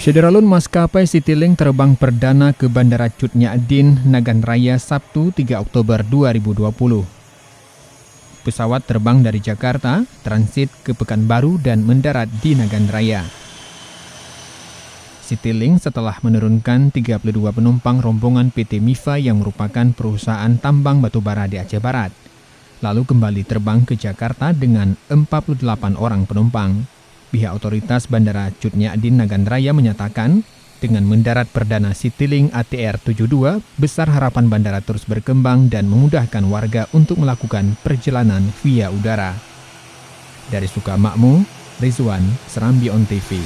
Syederalun maskapai Citylink terbang perdana ke Bandara Cut Nyak Dien, Nagan Raya, Sabtu 3 Oktober 2020. Pesawat terbang dari Jakarta, transit ke Pekanbaru dan mendarat di Nagan Raya. Citylink setelah menurunkan 32 penumpang rombongan PT Mifa yang merupakan perusahaan tambang batubara di Aceh Barat, lalu kembali terbang ke Jakarta dengan 48 orang penumpang. Pihak otoritas Bandara Cut Nyak Dien Nagan Raya menyatakan, dengan mendarat perdana Citylink ATR-72, besar harapan bandara terus berkembang dan memudahkan warga untuk melakukan perjalanan via udara. Dari Sukamakmur, Rizwan, Serambi On TV.